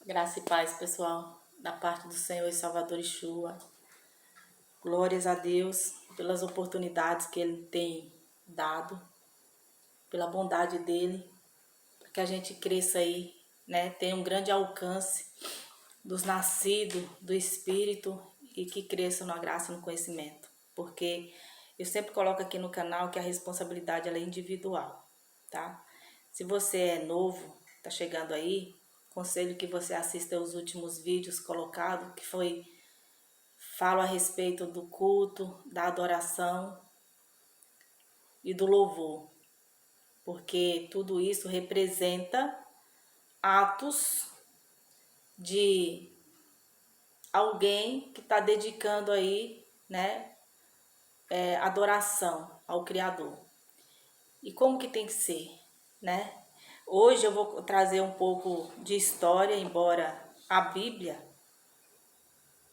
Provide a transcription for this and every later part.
Graça e paz, pessoal, da parte do Senhor e Salvador Yeshua. Glórias a Deus pelas oportunidades que Ele tem dado, pela bondade dEle, para que a gente cresça aí, né? Tenha um grande alcance dos nascidos do Espírito e que cresçam na graça e no conhecimento. Porque eu sempre coloco aqui no canal que a responsabilidade ela é individual, tá? Se você é novo, tá chegando aí, aconselho que você assista os últimos vídeos colocados, que falo a respeito do culto, da adoração e do louvor, porque tudo isso representa atos de alguém que está dedicando aí, né, adoração ao Criador. E como que tem que ser, né? Hoje eu vou trazer um pouco de história, embora a Bíblia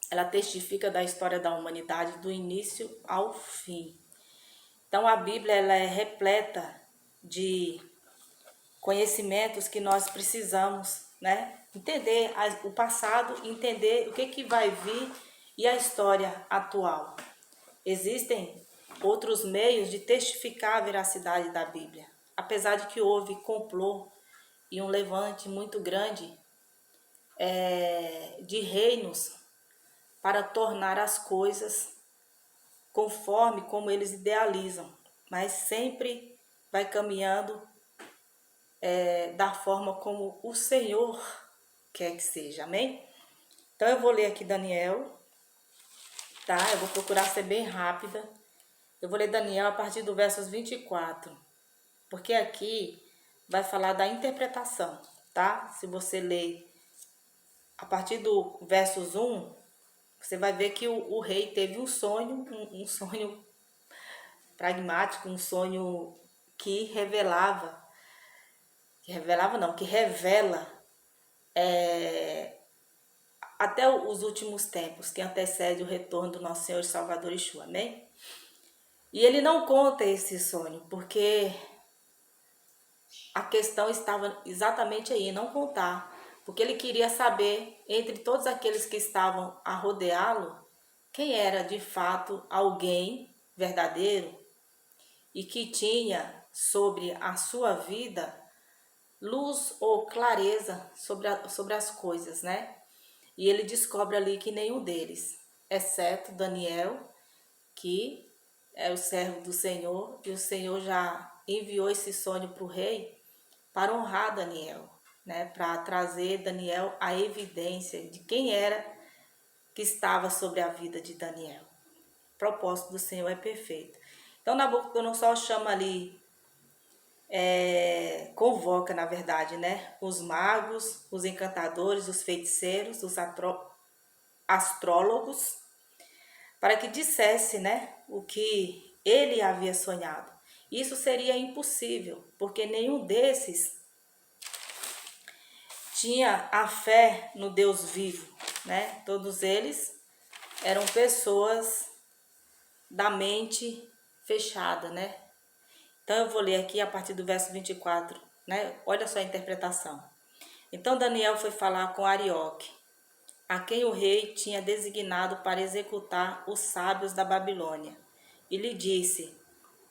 ela testifica da história da humanidade do início ao fim. Então a Bíblia ela é repleta de conhecimentos que nós precisamos, né? Entender o passado, entender o que vai vir e a história atual. Existem outros meios de testificar a veracidade da Bíblia. Apesar de que houve complô e um levante muito grande de reinos para tornar as coisas conforme como eles idealizam, mas sempre vai caminhando da forma como o Senhor quer que seja, amém? Então eu vou ler aqui Daniel, tá? Eu vou procurar ser bem rápida. Eu vou ler Daniel a partir do versos 24, porque aqui vai falar da interpretação, tá? Se você ler a partir do versos 1, você vai ver que o rei teve um sonho, um sonho pragmático, um sonho que que revela até os últimos tempos, que antecede o retorno do nosso Senhor e Salvador Yeshua, amém? E ele não conta esse sonho, porque a questão estava exatamente aí, não contar. Porque ele queria saber, entre todos aqueles que estavam a rodeá-lo, quem era de fato alguém verdadeiro e que tinha sobre a sua vida luz ou clareza sobre as coisas, né? E ele descobre ali que nenhum deles, exceto Daniel, que é o servo do Senhor, e o Senhor já enviou esse sonho para o rei para honrar Daniel, né? Para trazer Daniel a evidência de quem era que estava sobre a vida de Daniel. O propósito do Senhor é perfeito. Então Nabucodonosor chama ali, convoca na verdade, né? Os magos, os encantadores, os feiticeiros, os astrólogos, para que dissesse, né, o que ele havia sonhado. Isso seria impossível, porque nenhum desses tinha a fé no Deus vivo, né? Todos eles eram pessoas da mente fechada, né? Então eu vou ler aqui a partir do verso 24, né? Olha só a interpretação. Então Daniel foi falar com Arioque, a quem o rei tinha designado para executar os sábios da Babilônia, e lhe disse: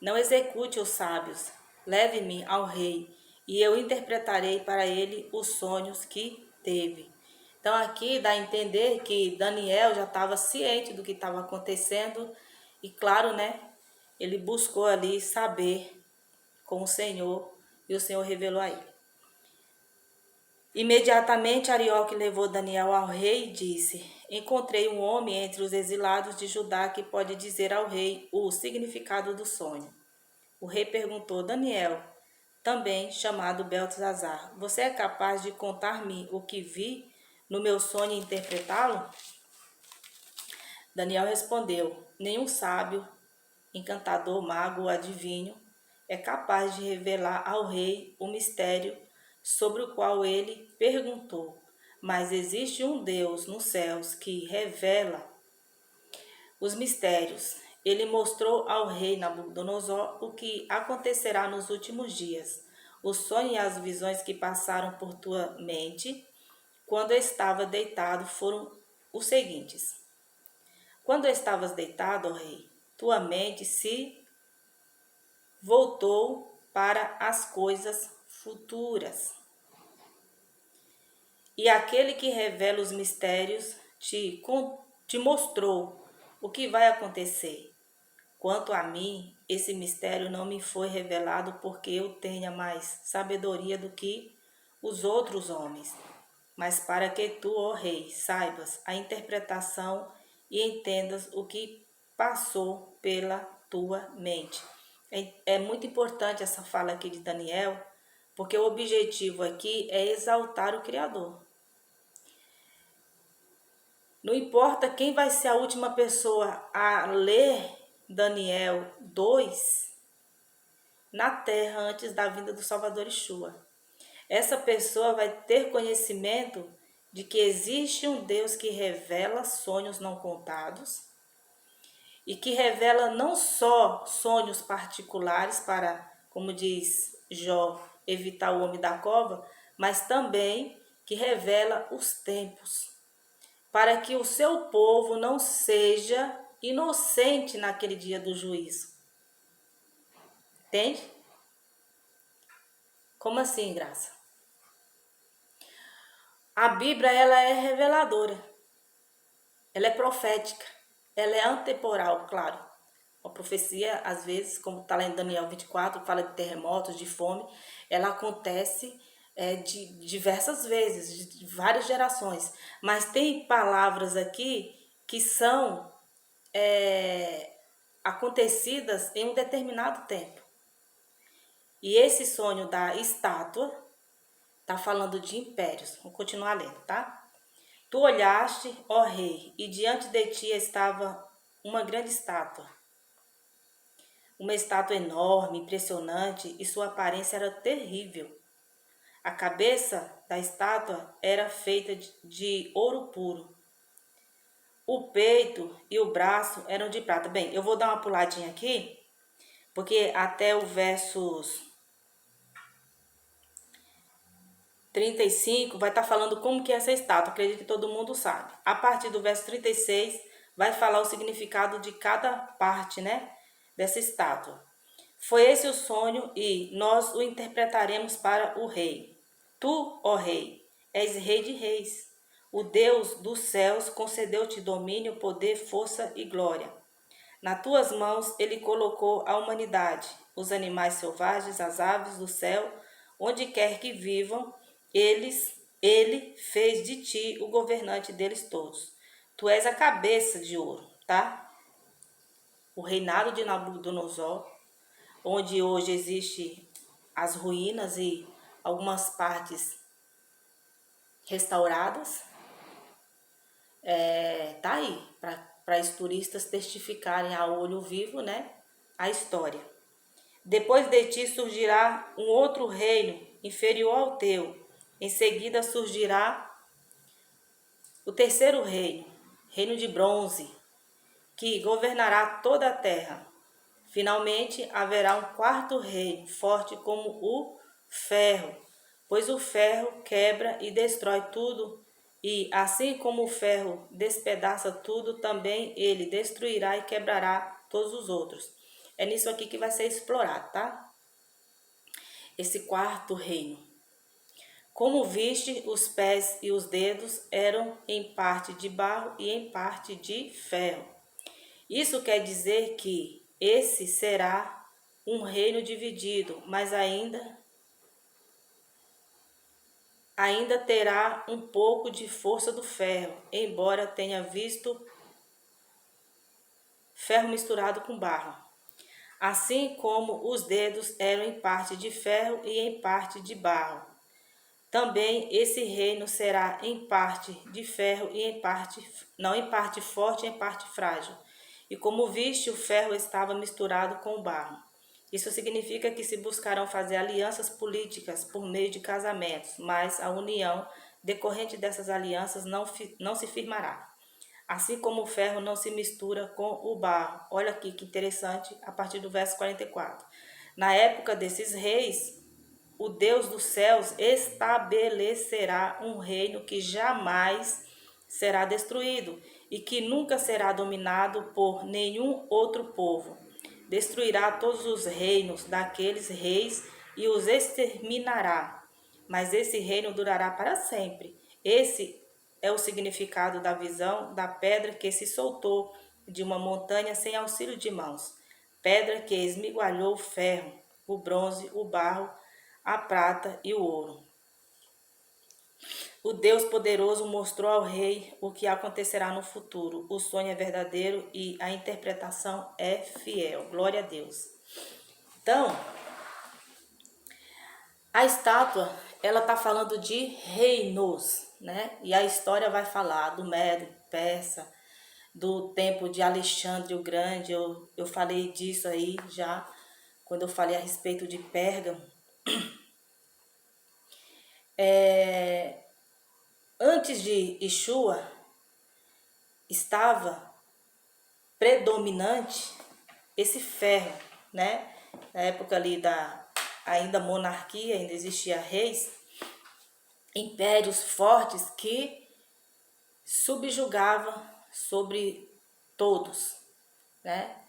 Não execute os sábios, leve-me ao rei, e eu interpretarei para ele os sonhos que teve. Então aqui dá a entender que Daniel já estava ciente do que estava acontecendo, e claro, né, ele buscou ali saber com o Senhor, e o Senhor revelou a ele. Imediatamente Arioque levou Daniel ao rei e disse: Encontrei um homem entre os exilados de Judá que pode dizer ao rei o significado do sonho. O rei perguntou: Daniel, também chamado Beltesazar, você é capaz de contar-me o que vi no meu sonho e interpretá-lo? Daniel respondeu: Nenhum sábio, encantador, mago ou adivinho é capaz de revelar ao rei o mistério sobre o qual ele perguntou. Mas existe um Deus nos céus que revela os mistérios. Ele mostrou ao rei Nabucodonosor o que acontecerá nos últimos dias. O sonho e as visões que passaram por tua mente quando estava deitado foram os seguintes: quando estavas deitado, ó rei, tua mente se voltou para as coisas futuras. E aquele que revela os mistérios te mostrou o que vai acontecer. Quanto a mim, esse mistério não me foi revelado porque eu tenha mais sabedoria do que os outros homens, mas para que tu, ó rei, saibas a interpretação e entendas o que passou pela tua mente. É muito importante essa fala aqui de Daniel, porque o objetivo aqui é exaltar o Criador. Não importa quem vai ser a última pessoa a ler Daniel 2 na terra antes da vinda do Salvador Yeshua. Essa pessoa vai ter conhecimento de que existe um Deus que revela sonhos não contados e que revela não só sonhos particulares para, como diz Jó, evitar o homem da cova, mas também que revela os tempos, para que o seu povo não seja inocente naquele dia do juízo. Entende? Como assim, Graça? A Bíblia, ela é reveladora. Ela é profética. Ela é antemporal, claro. A profecia, às vezes, como está lá em Daniel 24, fala de terremotos, de fome, ela acontece de diversas vezes, de várias gerações. Mas tem palavras aqui que são acontecidas em um determinado tempo. E esse sonho da estátua está falando de impérios. Vou continuar lendo, tá? Tu olhaste, ó rei, e diante de ti estava uma grande estátua. Uma estátua enorme, impressionante, e sua aparência era terrível. A cabeça da estátua era feita de ouro puro. O peito e o braço eram de prata. Bem, eu vou dar uma puladinha aqui, porque até o versos 35 vai estar falando como que é essa estátua. Acredito que todo mundo sabe. A partir do verso 36 vai falar o significado de cada parte, né, dessa estátua. Foi esse o sonho e nós o interpretaremos para o rei. Tu, ó rei, és rei de reis. O Deus dos céus concedeu-te domínio, poder, força e glória. Nas tuas mãos ele colocou a humanidade, os animais selvagens, as aves do céu, onde quer que vivam, ele fez de ti o governante deles todos. Tu és a cabeça de ouro, tá? O reinado de Nabucodonosor, onde hoje existe as ruínas e algumas partes restauradas, tá aí para os turistas testificarem a olho vivo, né, a história. Depois de ti surgirá um outro reino inferior ao teu. Em seguida surgirá o terceiro reino, reino de bronze, que governará toda a terra. Finalmente haverá um quarto reino, forte como o ferro, pois o ferro quebra e destrói tudo, e assim como o ferro despedaça tudo, também ele destruirá e quebrará todos os outros. É nisso aqui que vai ser explorado, tá? Esse quarto reino. Como viste, os pés e os dedos eram em parte de barro e em parte de ferro. Isso quer dizer que esse será um reino dividido, mas ainda terá um pouco de força do ferro, embora tenha visto ferro misturado com barro. Assim como os dedos eram em parte de ferro e em parte de barro. Também esse reino será em parte de ferro e em parte forte e em parte frágil. E como viste, o ferro estava misturado com o barro. Isso significa que se buscarão fazer alianças políticas por meio de casamentos, mas a união decorrente dessas alianças não se firmará. Assim como o ferro não se mistura com o barro. Olha aqui que interessante, a partir do verso 44. Na época desses reis, o Deus dos céus estabelecerá um reino que jamais será destruído e que nunca será dominado por nenhum outro povo. Destruirá todos os reinos daqueles reis e os exterminará, mas esse reino durará para sempre. Esse é o significado da visão da pedra que se soltou de uma montanha sem auxílio de mãos, pedra que esmigalhou o ferro, o bronze, o barro, a prata e o ouro. O Deus poderoso mostrou ao rei o que acontecerá no futuro. O sonho é verdadeiro e a interpretação é fiel. Glória a Deus. Então, a estátua, ela está falando de reinos, né? E a história vai falar do Medo, Persa, do tempo de Alexandre o Grande. Eu falei disso aí já, quando eu falei a respeito de Pérgamo. Antes de Yeshua, estava predominante esse ferro, né? Na época ali da ainda monarquia, ainda existia reis, impérios fortes que subjugavam sobre todos, né?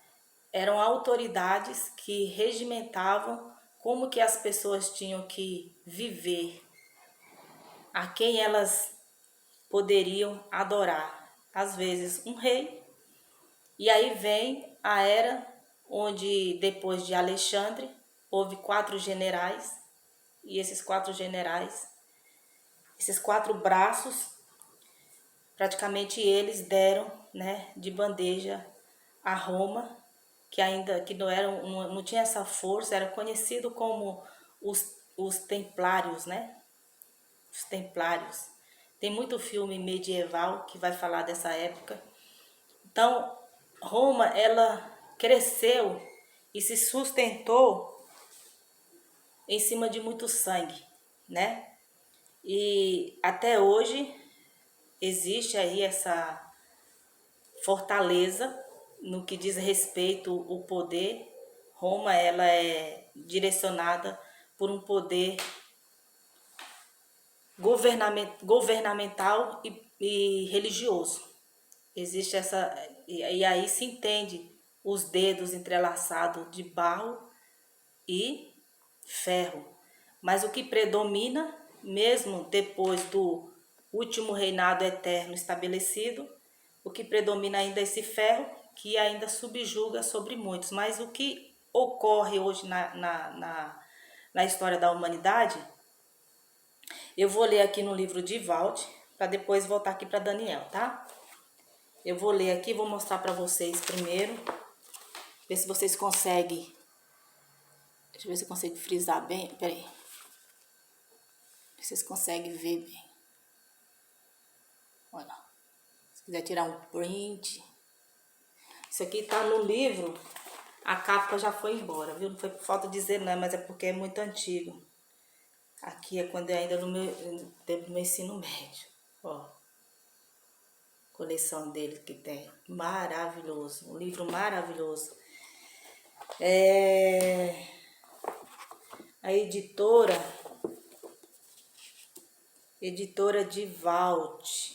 Eram autoridades que regimentavam como que as pessoas tinham que viver, a quem elas poderiam adorar. Às vezes um rei, e aí vem a era onde depois de Alexandre houve 4 generais, e esses 4 generais, esses 4 braços, praticamente eles deram, né, de bandeja a Roma, que não tinha essa força, era conhecido como os templários, né? Os templários. Tem muito filme medieval que vai falar dessa época. Então, Roma, ela cresceu e se sustentou em cima de muito sangue, né? E até hoje existe aí essa fortaleza no que diz respeito ao poder. Roma, ela é direcionada por um poder governamental e religioso. Existe essa, e aí se entende os dedos entrelaçados de barro e ferro. Mas o que predomina, mesmo depois do último reinado eterno estabelecido, o que predomina ainda é esse ferro, que ainda subjuga sobre muitos. Mas o que ocorre hoje na história da humanidade, eu vou ler aqui no livro de Walt, para depois voltar aqui para Daniel, tá? Eu vou ler aqui, vou mostrar para vocês primeiro, ver se vocês conseguem. Deixa eu ver se eu consigo frisar bem. Peraí. Vocês conseguem ver bem. Olha. Se quiser tirar um print. Isso aqui tá no livro. A capa já foi embora, viu? Não foi por falta de dizer não, mas é porque é muito antigo. Aqui é quando eu ainda no meu ensino médio. Ó. Coleção dele que tem. Maravilhoso. Um livro maravilhoso. A editora de Walt.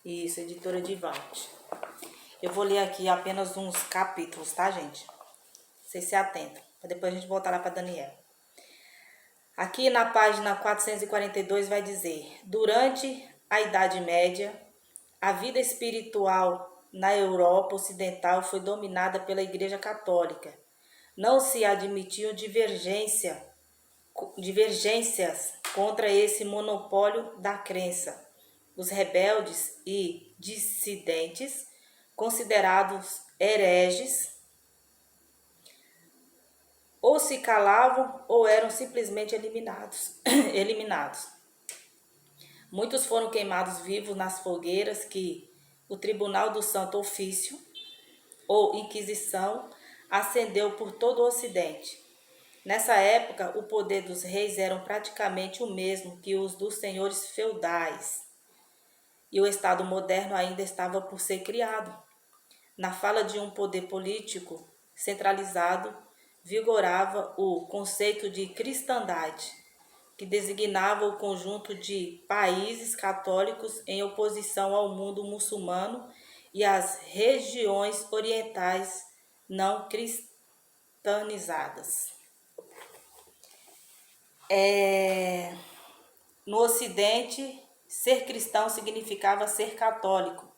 Isso, editora de Walt. Eu vou ler aqui apenas uns capítulos, tá, gente? Vocês se atentam. Pra depois a gente voltar lá para Daniel. Aqui na página 442 vai dizer: durante a Idade Média, a vida espiritual na Europa Ocidental foi dominada pela Igreja Católica. Não se admitiam divergências contra esse monopólio da crença. Os rebeldes e dissidentes, considerados hereges, ou se calavam ou eram simplesmente eliminados. Muitos foram queimados vivos nas fogueiras que o Tribunal do Santo Ofício, ou Inquisição, acendeu por todo o Ocidente. Nessa época, o poder dos reis era praticamente o mesmo que os dos senhores feudais, e o Estado moderno ainda estava por ser criado. Na fala de um poder político centralizado, vigorava o conceito de cristandade, que designava o conjunto de países católicos em oposição ao mundo muçulmano e às regiões orientais não cristanizadas. No Ocidente, ser cristão significava ser católico,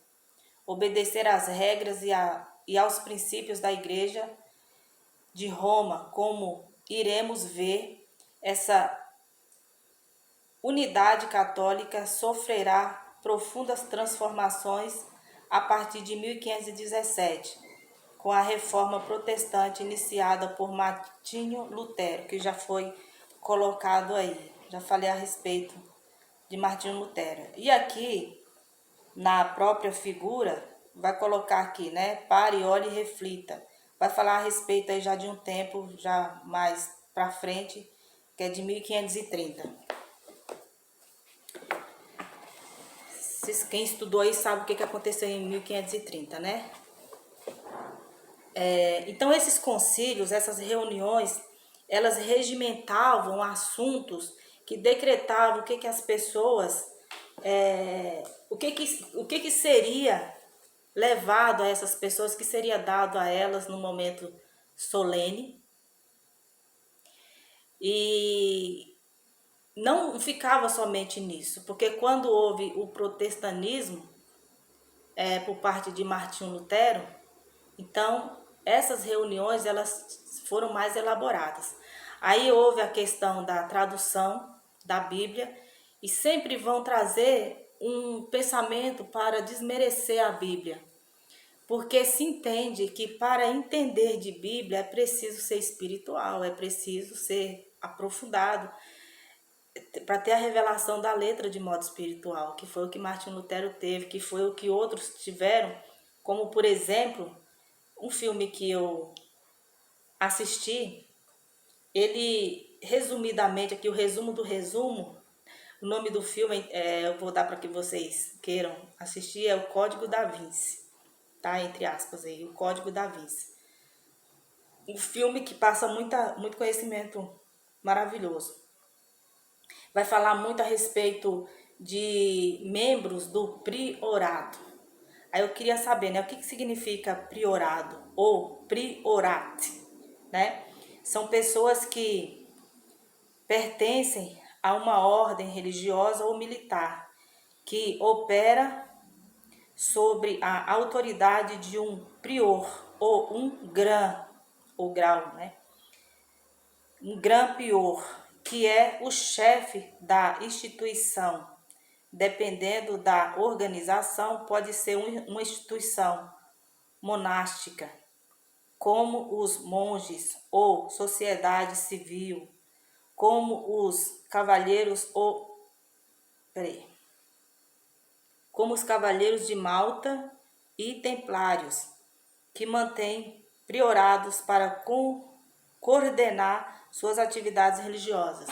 obedecer às regras e aos princípios da Igreja de Roma. Como iremos ver, essa unidade católica sofrerá profundas transformações a partir de 1517, com a reforma protestante iniciada por Martinho Lutero, que já foi colocado aí. Já falei a respeito de Martinho Lutero. E aqui, na própria figura, vai colocar aqui, né? Pare, olhe e reflita. Vai falar a respeito aí já de um tempo, já mais para frente, que é de 1530. Quem estudou aí sabe o que aconteceu em 1530, né? Então, esses concílios, essas reuniões, elas regimentavam assuntos que decretavam o que as pessoas, o que seria levado a essas pessoas, que seria dado a elas no momento solene. E não ficava somente nisso, porque quando houve o protestantismo, por parte de Martinho Lutero, então essas reuniões elas foram mais elaboradas. Aí houve a questão da tradução da Bíblia, e sempre vão trazer um pensamento para desmerecer a Bíblia, porque se entende que para entender de Bíblia é preciso ser espiritual, é preciso ser aprofundado, para ter a revelação da letra de modo espiritual, que foi o que Martinho Lutero teve, que foi o que outros tiveram, como por exemplo, um filme que eu assisti, ele, resumidamente, aqui o resumo do resumo, o nome do filme, eu vou dar para que vocês queiram assistir, é o Código da Vinci, tá? Entre aspas aí, o Código da Vinci. Um filme que passa muito conhecimento maravilhoso. Vai falar muito a respeito de membros do priorado. Aí eu queria saber, né, o que significa priorado ou priorate, né? São pessoas que pertencem a uma ordem religiosa ou militar que opera sobre a autoridade de um prior ou um grã, ou grau, né? Um grã prior, que é o chefe da instituição. Dependendo da organização, pode ser uma instituição monástica, como os monges ou sociedade civil, como os cavalheiros como os cavaleiros de Malta e templários, que mantêm priorados para coordenar suas atividades religiosas.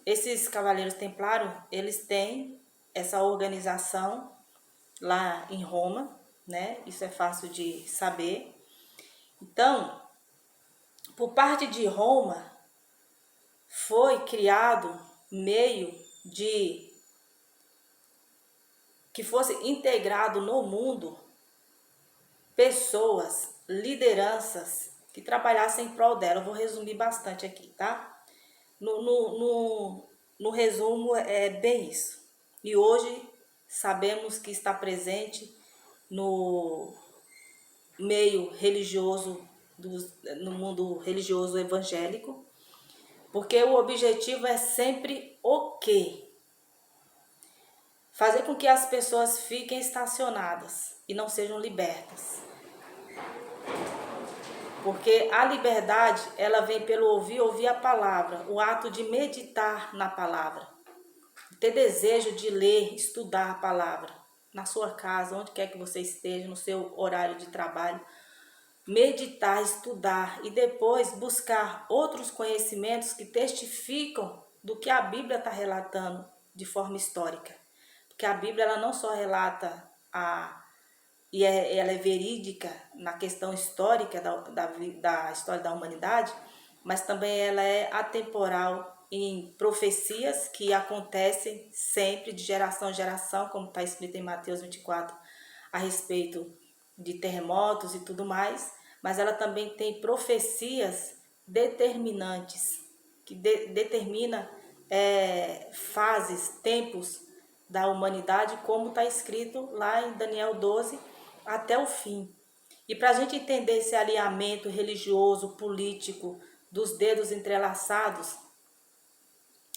Esses cavaleiros templários, eles têm essa organização lá em Roma, né? Isso é fácil de saber. Então, por parte de Roma, foi criado meio de que fosse integrado no mundo pessoas, lideranças que trabalhassem em prol dela. Eu vou resumir bastante aqui, tá? No resumo é bem isso. E hoje sabemos que está presente no meio religioso, no mundo religioso evangélico, porque o objetivo é sempre o quê? Fazer com que as pessoas fiquem estacionadas e não sejam libertas. Porque a liberdade, ela vem pelo ouvir a palavra, o ato de meditar na palavra, ter desejo de ler, estudar a palavra, na sua casa, onde quer que você esteja, no seu horário de trabalho, meditar, estudar e depois buscar outros conhecimentos que testificam do que a Bíblia está relatando de forma histórica. Porque a Bíblia ela não só relata e ela é verídica na questão histórica da história da humanidade, mas também ela é atemporal em profecias que acontecem sempre de geração em geração, como está escrito em Mateus 24, a respeito de terremotos e tudo mais, mas ela também tem profecias determinantes, que determina fases, tempos da humanidade, como está escrito lá em Daniel 12, até o fim. E para a gente entender esse alinhamento religioso, político, dos dedos entrelaçados,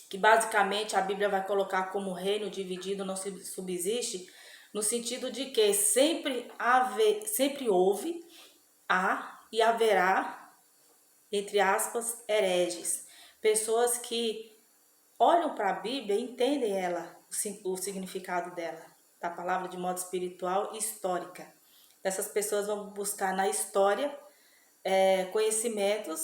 que basicamente a Bíblia vai colocar como reino dividido não subsiste, no sentido de que sempre houve, há e haverá, entre aspas, hereges. Pessoas que olham para a Bíblia e entendem ela, o significado dela, da palavra de modo espiritual e histórica. Essas pessoas vão buscar na história conhecimentos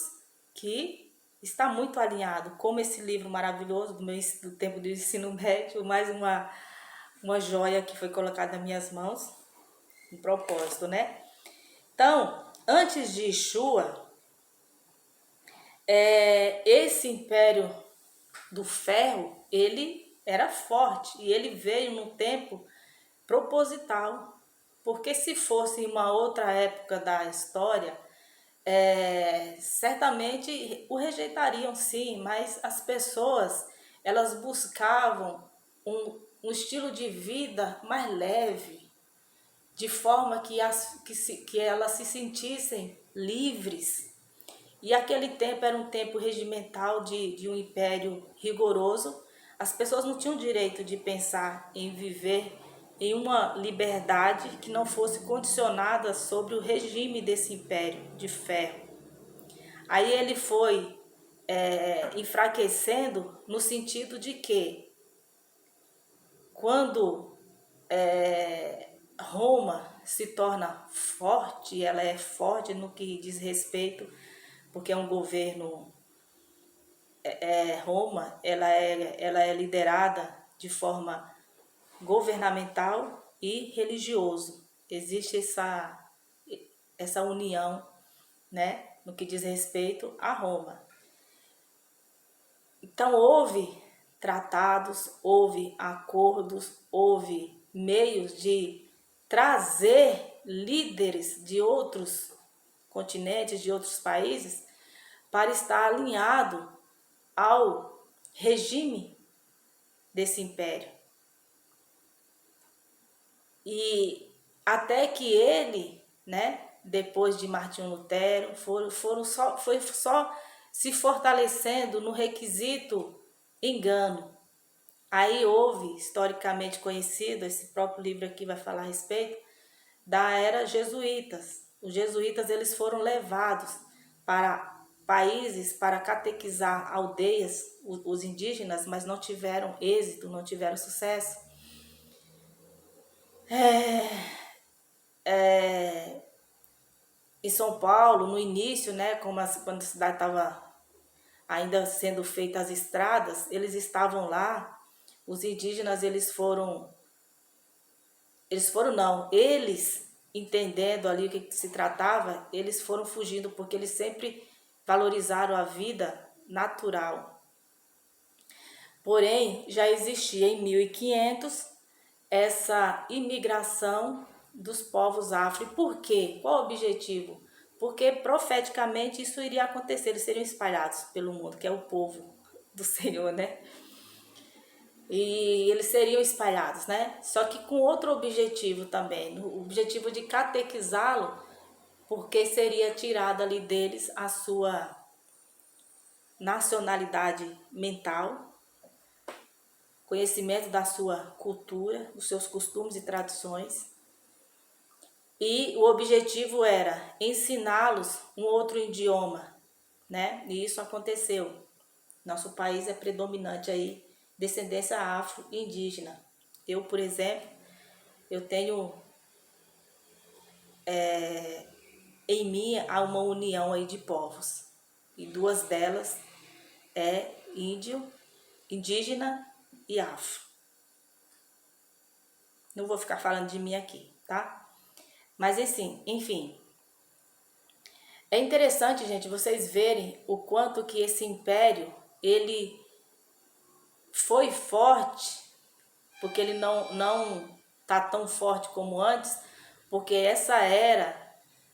que está muito alinhado, como esse livro maravilhoso do tempo do ensino médio, mais uma joia que foi colocada nas minhas mãos, um propósito, né? Então, antes de Yeshua, esse império do ferro, ele era forte e ele veio num tempo proposital, porque se fosse em uma outra época da história, certamente o rejeitariam sim, mas as pessoas, elas buscavam um estilo de vida mais leve, de forma que elas se sentissem livres. E aquele tempo era um tempo regimental de um império rigoroso. As pessoas não tinham direito de pensar em viver em uma liberdade que não fosse condicionada sobre o regime desse império de ferro. Aí ele foi enfraquecendo no sentido de que quando Roma se torna forte, ela é forte no que diz respeito, porque é um governo, Roma, ela é liderada de forma governamental e religioso. Existe essa união, né, no que diz respeito a Roma. Então houve tratados, houve acordos, houve meios de trazer líderes de outros continentes, de outros países, para estar alinhado ao regime desse império. E até que ele, né, depois de Martinho Lutero, foi só se fortalecendo no requisito engano. Aí houve, historicamente conhecido, esse próprio livro aqui vai falar a respeito, da era jesuítas. Os jesuítas, eles foram levados para países para catequizar aldeias, os indígenas, mas não tiveram êxito, não tiveram sucesso. Em São Paulo, no início, né, quando a cidade estava ainda sendo feitas as estradas, eles estavam lá, os indígenas, eles entendendo ali o que se tratava, eles foram fugindo, porque eles sempre valorizaram a vida natural. Porém, já existia em 1500 essa imigração dos povos afro. Por quê? Qual o objetivo? Porque profeticamente isso iria acontecer, eles seriam espalhados pelo mundo, que é o povo do Senhor, né? E eles seriam espalhados, né? Só que com outro objetivo também, o objetivo de catequizá-lo, porque seria tirada ali deles a sua nacionalidade mental, conhecimento da sua cultura, dos seus costumes e tradições. E o objetivo era ensiná-los um outro idioma, né? E isso aconteceu. Nosso país é predominante aí, descendência afro-indígena. Eu, por exemplo, eu tenho em mim há uma união aí de povos. E duas delas é índio, indígena e afro. Não vou ficar falando de mim aqui, tá? Mas enfim, é interessante, gente, vocês verem o quanto que esse império, ele foi forte, porque ele não tá tão forte como antes, porque essa era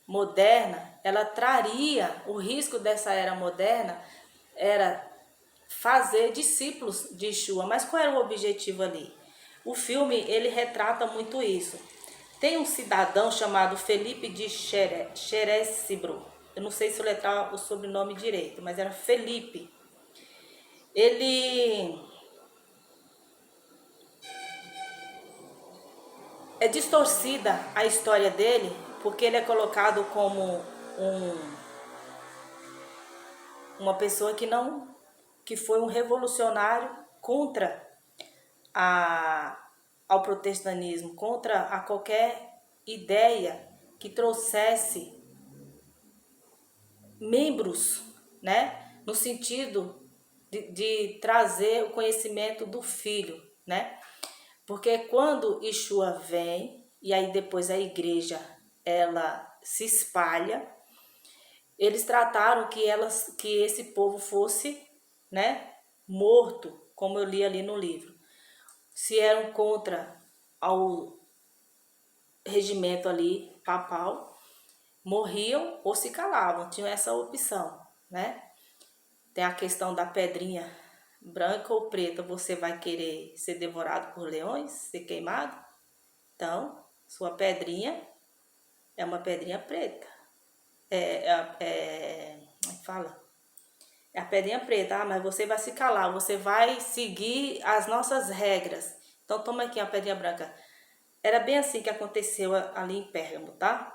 moderna, ela traria, o risco dessa era moderna era fazer discípulos de Yeshua. Mas qual era o objetivo ali? O filme, ele retrata muito isso. Tem um cidadão chamado Felipe de Xerecibro. Eu não sei se eu letrar o sobrenome direito, mas era Felipe. Ele é distorcida a história dele, porque ele é colocado como uma pessoa que foi um revolucionário contra ao protestantismo, contra a qualquer ideia que trouxesse membros, né, no sentido de trazer o conhecimento do filho, né? Porque quando Yeshua vem, e aí depois a igreja ela se espalha, eles trataram que esse povo fosse, né, morto, como eu li ali no livro. Se eram contra ao regimento ali papal, morriam ou se calavam, tinham essa opção, né? Tem a questão da pedrinha branca ou preta, você vai querer ser devorado por leões, ser queimado? Então, sua pedrinha é uma pedrinha preta. Fala? É a pedrinha preta, mas você vai se calar, você vai seguir as nossas regras. Então, toma aqui a pedrinha branca. Era bem assim que aconteceu ali em Pérgamo, tá?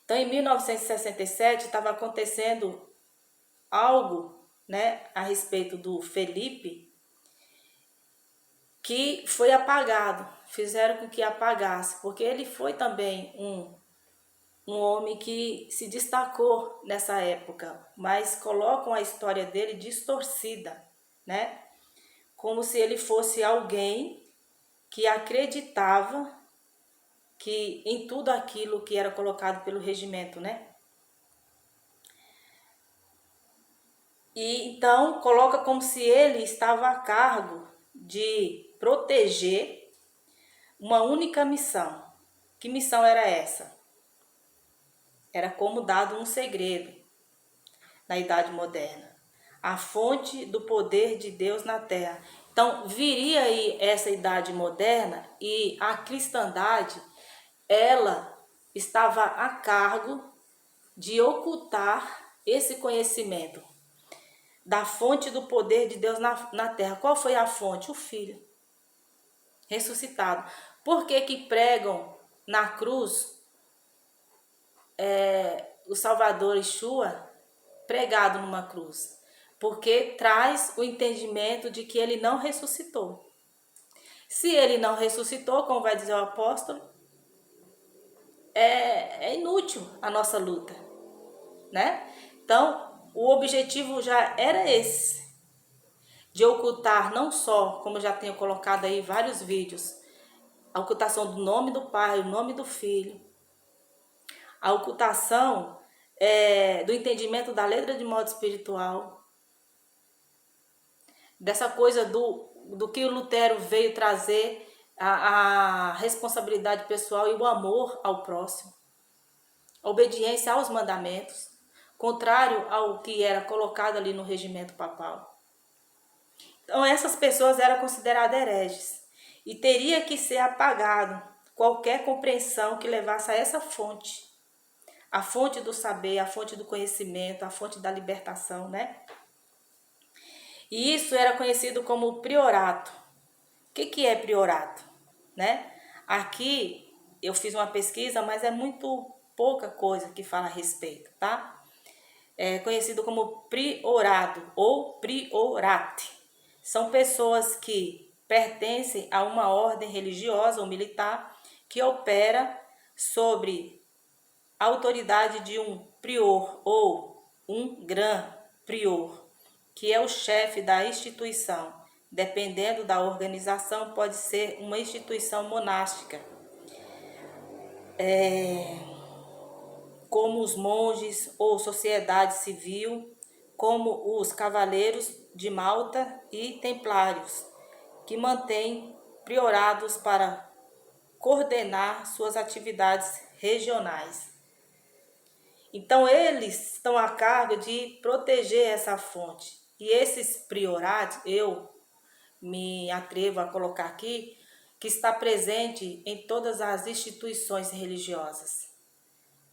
Então, em 1967, estava acontecendo algo, né, a respeito do Felipe, que foi apagado, fizeram com que apagasse, porque ele foi também um homem que se destacou nessa época, mas colocam a história dele distorcida, né? Como se ele fosse alguém que acreditava que em tudo aquilo que era colocado pelo regimento, né? E então coloca como se ele estava a cargo de proteger uma única missão. Que missão era essa? Era como dado um segredo na Idade Moderna. A fonte do poder de Deus na Terra. Então, viria aí essa Idade Moderna e a cristandade, ela estava a cargo de ocultar esse conhecimento da fonte do poder de Deus na Terra. Qual foi a fonte? O Filho ressuscitado. Por que que pregam na cruz o Salvador Yeshua pregado numa cruz? Porque traz o entendimento de que ele não ressuscitou. Se ele não ressuscitou, como vai dizer o apóstolo, é inútil a nossa luta, né? Então, o objetivo já era esse, de ocultar não só, como eu já tenho colocado aí vários vídeos, a ocultação do nome do Pai, o nome do Filho, a ocultação do entendimento da letra de modo espiritual, dessa coisa do que o Lutero veio trazer, a responsabilidade pessoal e o amor ao próximo, a obediência aos mandamentos, contrário ao que era colocado ali no regimento papal. Então essas pessoas eram consideradas hereges e teria que ser apagado qualquer compreensão que levasse a essa fonte, a fonte do saber, a fonte do conhecimento, a fonte da libertação, né? E isso era conhecido como priorato. O que é priorato, né? Aqui eu fiz uma pesquisa, mas é muito pouca coisa que fala a respeito, tá? É conhecido como priorado ou priorate. São pessoas que pertencem a uma ordem religiosa ou militar que opera sobre a autoridade de um prior ou um gran prior, que é o chefe da instituição. Dependendo da organização, pode ser uma instituição monástica. como os monges ou sociedade civil, como os cavaleiros de Malta e templários, que mantêm priorados para coordenar suas atividades regionais. Então, eles estão a cargo de proteger essa fonte. E esses priorados, eu me atrevo a colocar aqui, que está presente em todas as instituições religiosas.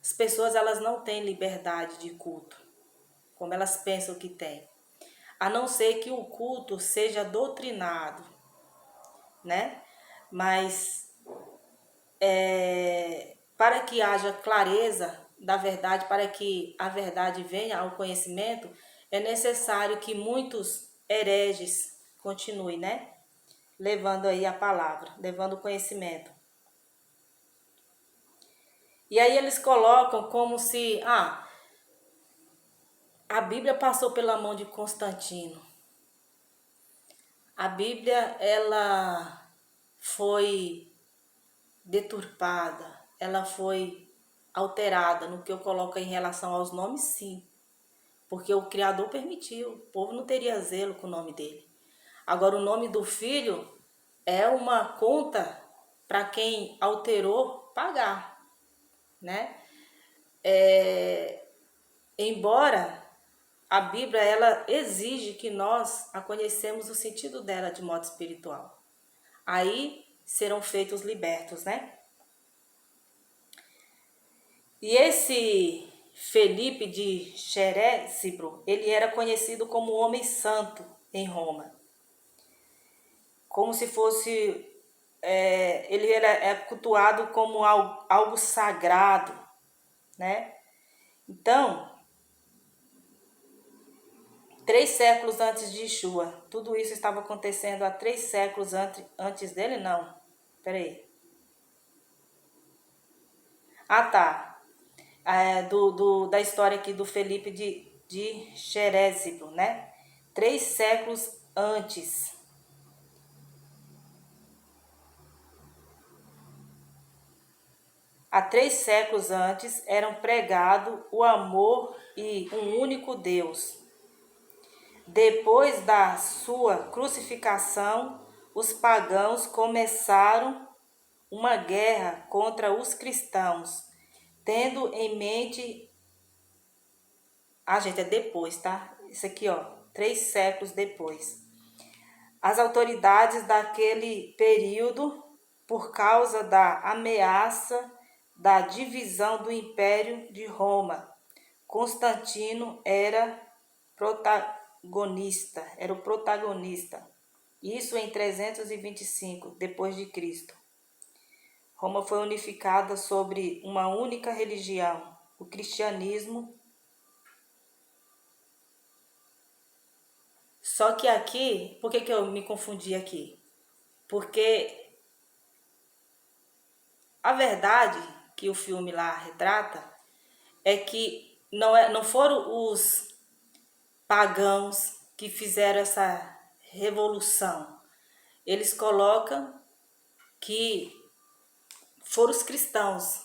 As pessoas, elas não têm liberdade de culto, como elas pensam que têm, a não ser que o culto seja doutrinado, né? Mas para que haja clareza da verdade, para que a verdade venha ao conhecimento, é necessário que muitos hereges continuem, né? Levando aí a palavra, levando o conhecimento. E aí eles colocam como se, a Bíblia passou pela mão de Constantino. A Bíblia, ela foi deturpada, ela foi alterada. No que eu coloco em relação aos nomes, sim. Porque o Criador permitiu, o povo não teria zelo com o nome dele. Agora, o nome do filho é uma conta para quem alterou pagar, né? Embora a Bíblia, ela exige que nós a conhecemos o sentido dela de modo espiritual. Aí serão feitos libertos, né? E esse Felipe de Xerésibro, ele era conhecido como homem santo em Roma. Como se fosse, ele era cultuado como algo sagrado, né? Então, 3 séculos antes de Yeshua, tudo isso estava acontecendo há 3 séculos antes dele? Não, peraí. Tá. Da história aqui do Felipe de Xerésibro, né? 3 séculos antes. Há 3 séculos antes eram pregado o amor e um único Deus. Depois da sua crucificação, os pagãos começaram uma guerra contra os cristãos, tendo em mente... gente, é depois, tá? Isso aqui, 3 séculos depois. As autoridades daquele período, por causa da ameaça da divisão do Império de Roma, Constantino era o protagonista. Isso em 325 depois de Cristo. Roma foi unificada sobre uma única religião, o cristianismo. Só que aqui, por que eu me confundi aqui? Porque a verdade que o filme lá retrata é que não foram os pagãos que fizeram essa revolução. Eles colocam que foram os cristãos.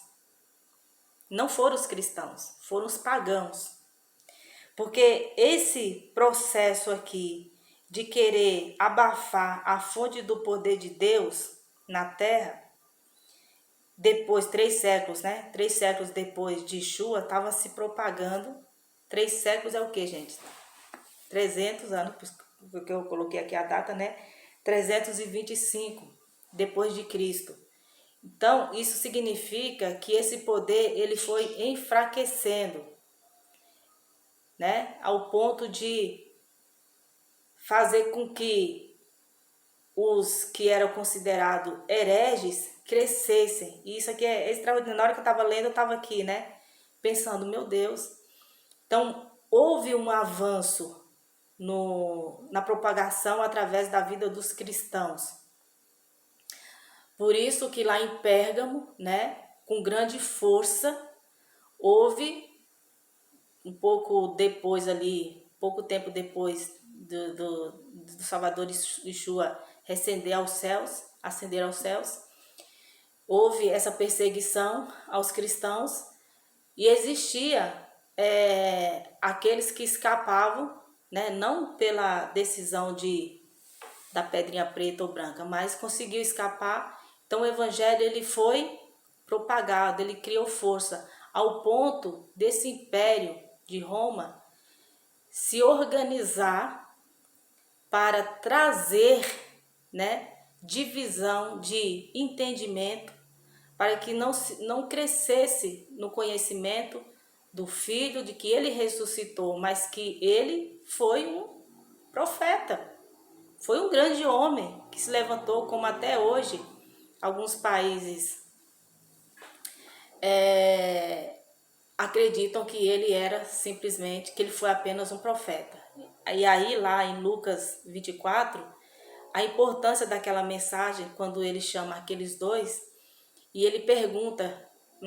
Não foram os cristãos, foram os pagãos. Porque esse processo aqui de querer abafar a fonte do poder de Deus na Terra, depois, 3 séculos, né? 3 séculos depois de Yeshua, estava se propagando. 3 séculos é o que, gente? 300 anos, porque eu coloquei aqui a data, né? 325 depois de Cristo. Então, isso significa que esse poder, ele foi enfraquecendo, né? Ao ponto de fazer com que os que eram considerados hereges crescessem. E isso aqui é extraordinário. Na hora que eu estava lendo, eu estava aqui, né? Pensando, meu Deus. Então, houve um avanço na propagação através da vida dos cristãos. Por isso que lá em Pérgamo, né, com grande força, houve um pouco depois ali, pouco tempo depois do Salvador Yeshua ascender aos céus, houve essa perseguição aos cristãos e existia aqueles que escapavam, né, não pela decisão da pedrinha preta ou branca, mas conseguiu escapar. Então o evangelho ele foi propagado, ele criou força ao ponto desse império de Roma se organizar para trazer, né, divisão de entendimento, para que não crescesse no conhecimento do Filho, de que ele ressuscitou, mas que ele foi um profeta, foi um grande homem que se levantou, como até hoje alguns países acreditam que ele era simplesmente, que ele foi apenas um profeta. E aí lá em Lucas 24, a importância daquela mensagem, quando ele chama aqueles dois, e ele pergunta